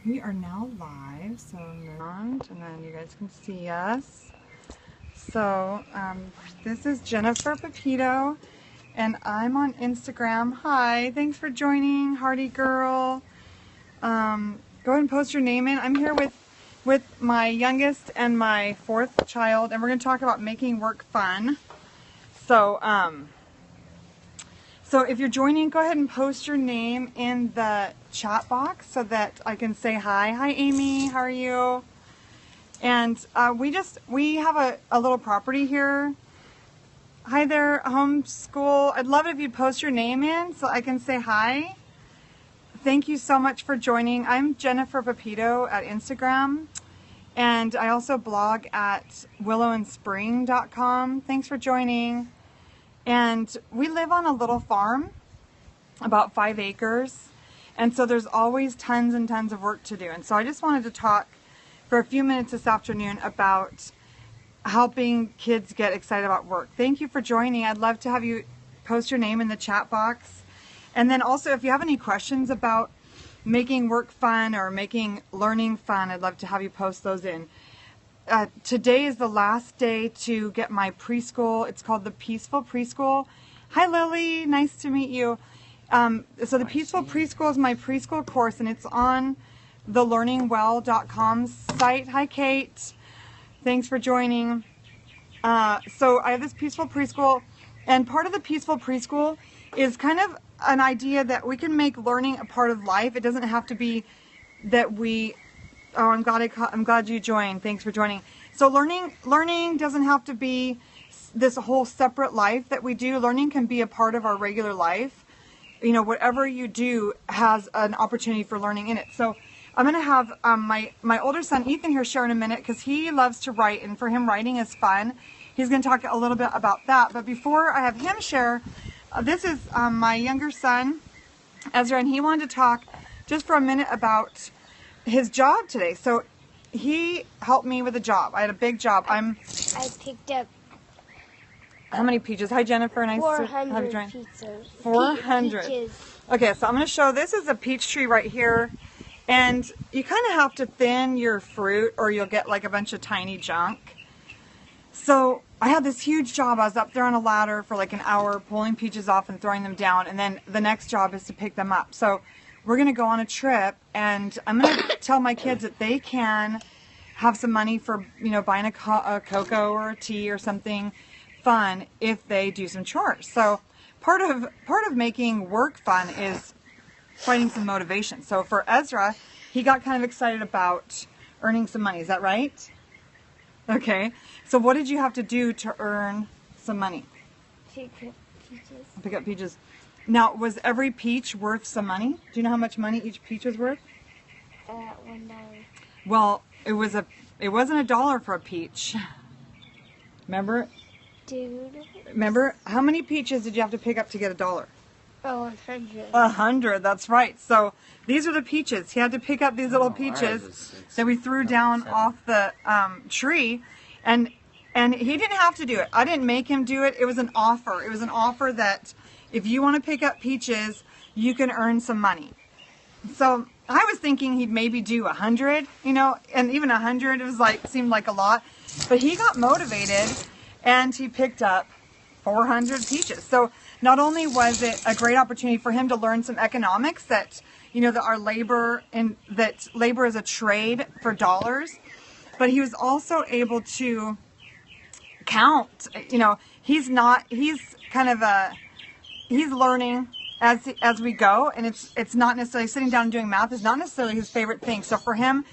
We are now live, so and then you guys can see us. So this is Jennifer Pepito, and I'm on Instagram. Hi, thanks for joining, Hardy Girl. Go ahead and post your name in. I'm here with my youngest and my fourth child, and we're going to talk about making work fun. So so if you're joining, go ahead and post your name in the chat box so that I can say hi. Hi, Amy. How are you? And we have a little property here. Hi there, homeschool. I'd love it if you'd post your name in so I can say hi. Thank you so much for joining. I'm Jennifer Pepito at Instagram. And I also blog at willowandspring.com. Thanks for joining. And we live on a little farm, about 5 acres, and so there's always tons and tons of work to do. And so I just wanted to talk for a few minutes this afternoon about helping kids get excited about work. Thank you for joining. I'd love to have you post your name in the chat box. And then also, if you have any questions about making work fun or making learning fun, I'd love to have you post those in. Today is the last day to get my preschool. It's called the Peaceful Preschool. Hi, Lily. Nice to meet you. So the Peaceful Preschool is my preschool course, and it's on the learningwell.com site. Hi, Kate. Thanks for joining. So I have this Peaceful Preschool, and part of the Peaceful Preschool is kind of an idea that we can make learning a part of life. It doesn't have to be that we... Oh, I'm glad you joined. Thanks for joining. So learning doesn't have to be this whole separate life that we do. Learning can be a part of our regular life. You know, whatever you do has an opportunity for learning in it. So I'm going to have my older son Ethan here share in a minute because he loves to write, and for him writing is fun. He's going to talk a little bit about that. But before I have him share, this is my younger son, Ezra, and he wanted to talk just for a minute about his job today. So he helped me with a job. I had a big job. I picked up how many peaches? Hi, Jennifer. Nice to have you join. 400. Peaches. Okay, so I'm going to show, this is a peach tree right here, and you kind of have to thin your fruit or you'll get like a bunch of tiny junk. So I had this huge job. I was up there on a ladder for like an hour pulling peaches off and throwing them down, and then the next job is to pick them up. So we're going to go on a trip, and I'm going to tell my kids that they can have some money for, you know, buying a cocoa or a tea or something fun if they do some chores. So part of making work fun is finding some motivation. So for Ezra, he got kind of excited about earning some money. Is that right? Okay. So what did you have to do to earn some money? Pick up peaches. Pick up peaches. Now, was every peach worth some money? Do you know how much money each peach was worth? $1. Well, it wasn't $1 for a peach. Remember? Dude. Remember, how many peaches did you have to pick up to get $1? Oh, 100. 100, that's right. So these are the peaches. He had to pick up these little peaches that we threw down off the tree, and he didn't have to do it. I didn't make him do it. It was an offer. It was an offer that if you want to pick up peaches, you can earn some money. So I was thinking he'd maybe do 100, you know, and even 100 seemed like a lot. But he got motivated, and he picked up 400 peaches. So not only was it a great opportunity for him to learn some economics, that, you know, that labor is a trade for dollars, but he was also able to count. You know, he's learning as we go, and it's not necessarily sitting down and doing math is not necessarily his favorite thing. So for him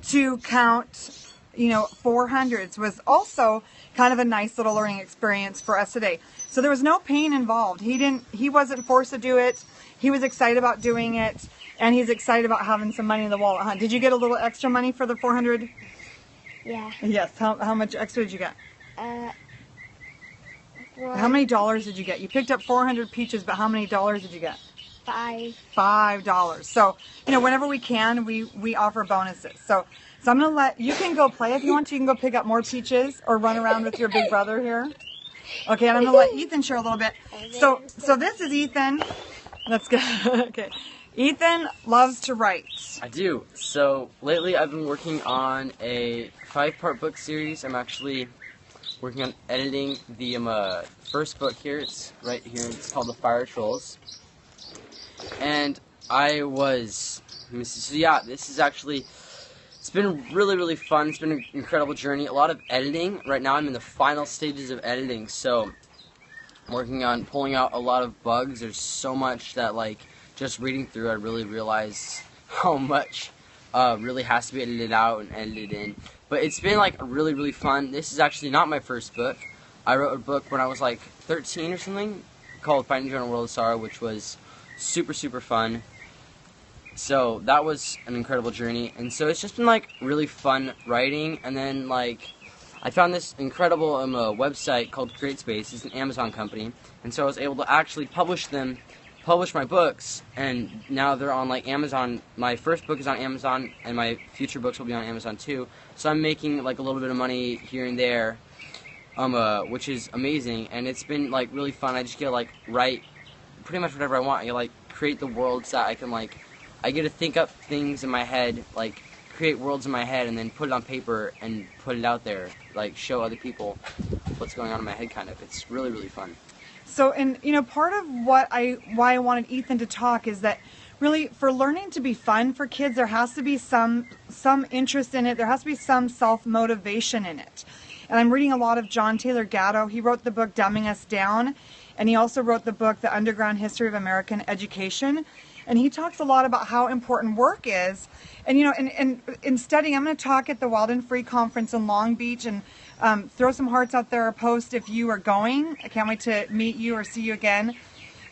to count, you know, 400s was also kind of a nice little learning experience for us today. So there was no pain involved. He wasn't forced to do it. He was excited about doing it, and he's excited about having some money in the wallet. Huh? Did you get a little extra money for the 400? Yeah. Yes. How much extra did you get? How many dollars did you get? You picked up 400 peaches, but how many dollars did you get? $5. So, you know, whenever we can, we offer bonuses. So I'm going to let, you can go play if you want to. You can go pick up more peaches or run around with your big brother here. Okay, and I'm going to let Ethan share a little bit. So this is Ethan. Let's go. Okay. Ethan loves to write. I do. So lately I've been working on a 5-part book series. I'm actually working on editing the first book here. It's right here. It's called The Fire Trolls. And so yeah, this is actually, it's been really, really fun. It's been an incredible journey. A lot of editing. Right now I'm in the final stages of editing, so I'm working on pulling out a lot of bugs. There's so much that, like, just reading through, I really realized how much really has to be edited out and edited in. But it's been, like, really, really fun. This is actually not my first book. I wrote a book when I was, like, 13 or something called Finding Joy in a World of Sorrow, which was super, super fun. So that was an incredible journey. And so it's just been, like, really fun writing. And then, like, I found this incredible website called CreateSpace. It's an Amazon company. And so I was able to actually publish my books, and now they're on, like, Amazon. My first book is on Amazon, and my future books will be on Amazon too. So I'm making, like, a little bit of money here and there, which is amazing, and it's been, like, really fun. I just get to, like, write pretty much whatever I want. I get, like, create the worlds that I can, like, I get to think up things in my head, like, create worlds in my head, and then put it on paper and put it out there, like, show other people what's going on in my head, kind of. It's really, really fun. So, and you know, part of why I wanted Ethan to talk is that really for learning to be fun for kids, there has to be some interest in it. There has to be some self-motivation in it. And I'm reading a lot of John Taylor Gatto. He wrote the book Dumbing Us Down, and he also wrote the book The Underground History of American Education. And he talks a lot about how important work is. And, you know, in studying, I'm going to talk at the Wild and Free Conference in Long Beach, and throw some hearts out there, or post if you are going. I can't wait to meet you or see you again.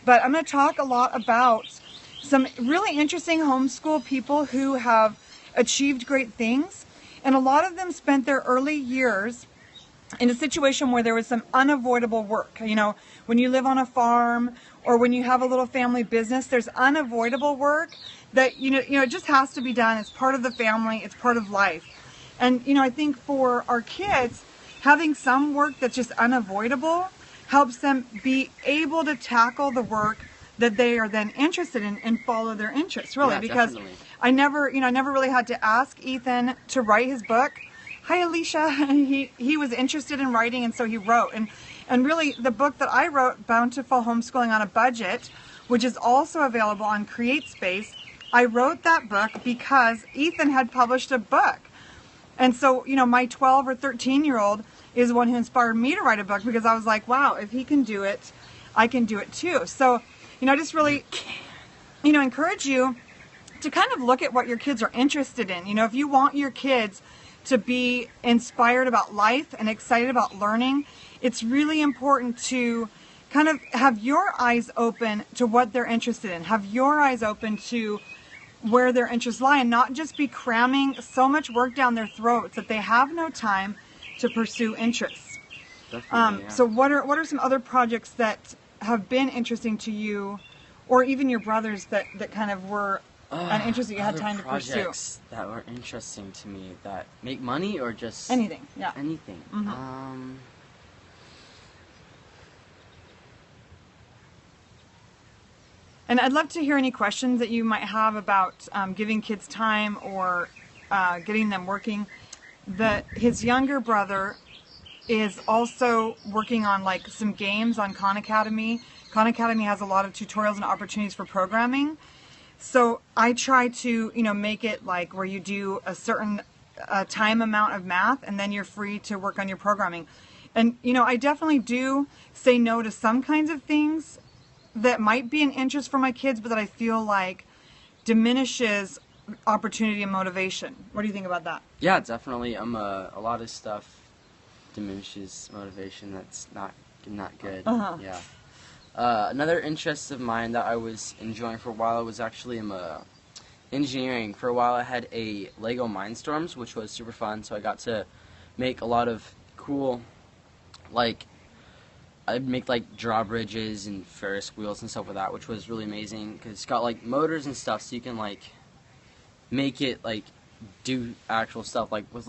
But I'm going to talk a lot about some really interesting homeschool people who have achieved great things. And a lot of them spent their early years in a situation where there was some unavoidable work. You know, when you live on a farm or when you have a little family business, there's unavoidable work that, you know, it just has to be done. It's part of the family. It's part of life. And, you know, I think for our kids, having some work that's just unavoidable helps them be able to tackle the work that they are then interested in and follow their interests, really. Yeah, because definitely. I never really had to ask Ethan to write his book. Hi, Alicia. He was interested in writing, and so he wrote. And really, the book that I wrote, Bountiful Homeschooling on a Budget, which is also available on CreateSpace, I wrote that book because Ethan had published a book. And so, you know, my 12 or 13-year-old is the one who inspired me to write a book, because I was like, wow, if he can do it, I can do it too. So, you know, I just really, you know, encourage you to kind of look at what your kids are interested in. You know, if you want your kids to be inspired about life and excited about learning, it's really important to kind of have your eyes open to what they're interested in. Have your eyes open to where their interests lie, and not just be cramming so much work down their throats that they have no time to pursue interests. Definitely, yeah. So what are some other projects that have been interesting to you, or even your brothers, that kind of were an interest that you had Other time to pursue? projects that were interesting to me that make money, or just Anything, yeah. anything. Mhm. And I'd love to hear any questions that you might have about giving kids time or getting them working. His younger brother is also working on, like, some games on Khan Academy. Khan Academy has a lot of tutorials and opportunities for programming. So I try to, you know, make it like where you do a certain time amount of math, and then you're free to work on your programming. And, you know, I definitely do say no to some kinds of things that might be an interest for my kids, but that I feel like diminishes opportunity and motivation. What do you think about that? Yeah, definitely. A lot of stuff diminishes motivation. That's not good. Uh-huh. Yeah. Another interest of mine that I was enjoying for a while was actually engineering. For a while, I had a Lego Mindstorms, which was super fun. So I got to make a lot of cool, like, I'd make, like, drawbridges and Ferris wheels and stuff with that, which was really amazing because it's got, like, motors and stuff, so you can, like, make it, like, do actual stuff. Like, with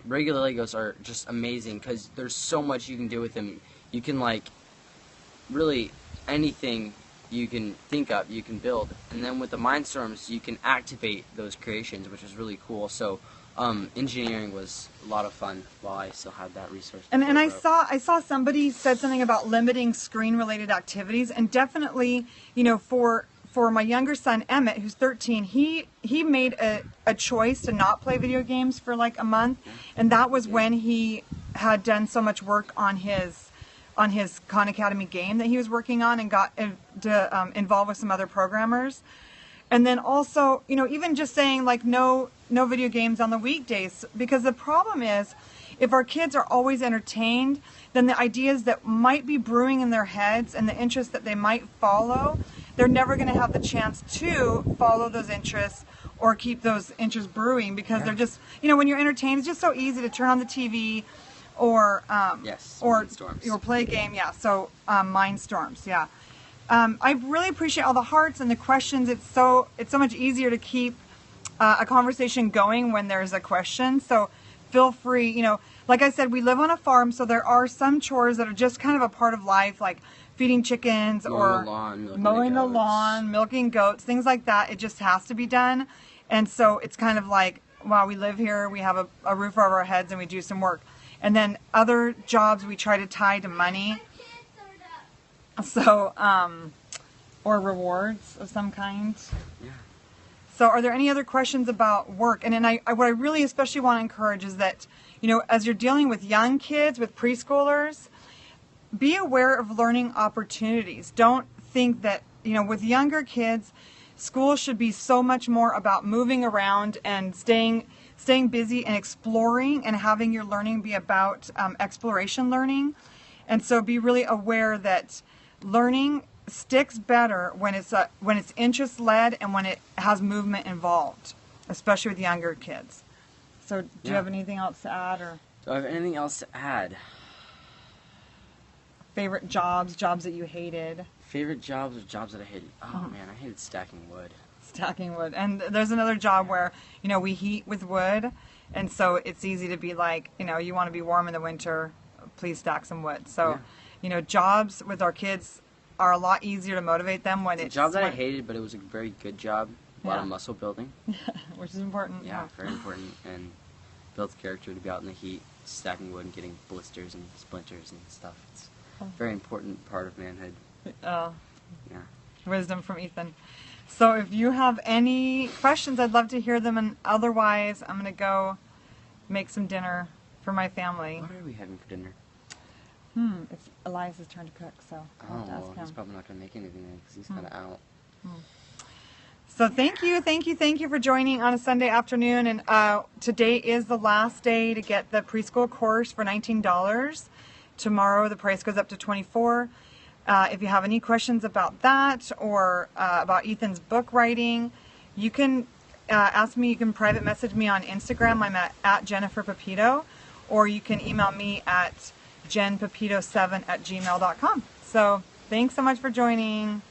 regular Legos are just amazing because there's so much you can do with them. You can, like, really anything you can think up, you can build, and then with the Mindstorms, you can activate those creations, which is really cool. So engineering was a lot of fun while I still had that resource. And before I saw somebody said something about limiting screen related activities, and definitely, you know, for my younger son Emmett, who's 13, he made a choice to not play video games for like a month, and that was when he had done so much work on his Khan Academy game that he was working on, and got involved with some other programmers. And then also, you know, even just saying like no video games on the weekdays, because the problem is if our kids are always entertained, then the ideas that might be brewing in their heads and the interests that they might follow, they're never going to have the chance to follow those interests or keep those interests brewing, because they're just, you know, when you're entertained, it's just so easy to turn on the TV or Mindstorms. or play a game. Yeah, so Mindstorms, yeah. I really appreciate all the hearts and the questions. It's so much easier to keep a conversation going when there's a question. So feel free, you know, like I said, we live on a farm, so there are some chores that are just kind of a part of life, like feeding chickens or mowing the lawn, milking goats, things like that. It just has to be done. And so it's kind of like, while we live here, we have a roof over our heads and we do some work. And then other jobs we try to tie to money. So, or rewards of some kind. Yeah. So are there any other questions about work? And then what I really especially want to encourage is that, you know, as you're dealing with young kids, with preschoolers, be aware of learning opportunities. Don't think that, you know, with younger kids, school should be so much more about moving around and staying busy and exploring, and having your learning be about exploration learning. And so be really aware that learning sticks better when it's interest led and when it has movement involved, especially with younger kids. So do you have anything else to add, or Do I have anything else to add? favorite jobs that you hated? Favorite jobs or jobs that I hated? Oh man, I hated stacking wood. Stacking wood. And there's another job where, you know, we heat with wood, and so it's easy to be like, you know, you want to be warm in the winter, please stack some wood. So, you know, jobs with our kids are a lot easier to motivate them when it's a job that I hated, but it was a very good job. A lot of muscle building. which is important. Yeah, very important, and builds character to be out in the heat, stacking wood and getting blisters and splinters and stuff. It's a very important part of manhood. Yeah. Wisdom from Ethan. So if you have any questions, I'd love to hear them, and otherwise I'm going to go make some dinner for my family. What are we having for dinner? It's Elias's turn to cook, so I'll have to ask him. He's probably not going to make anything then, because he's kind of out. So thank you for joining on a Sunday afternoon. And today is the last day to get the preschool course for $19. Tomorrow the price goes up to $24. If you have any questions about that, or about Ethan's book writing, you can ask me. You can private message me on Instagram. I'm at Jennifer Pepito, or you can email me at jenpepito7@gmail.com. So thanks so much for joining.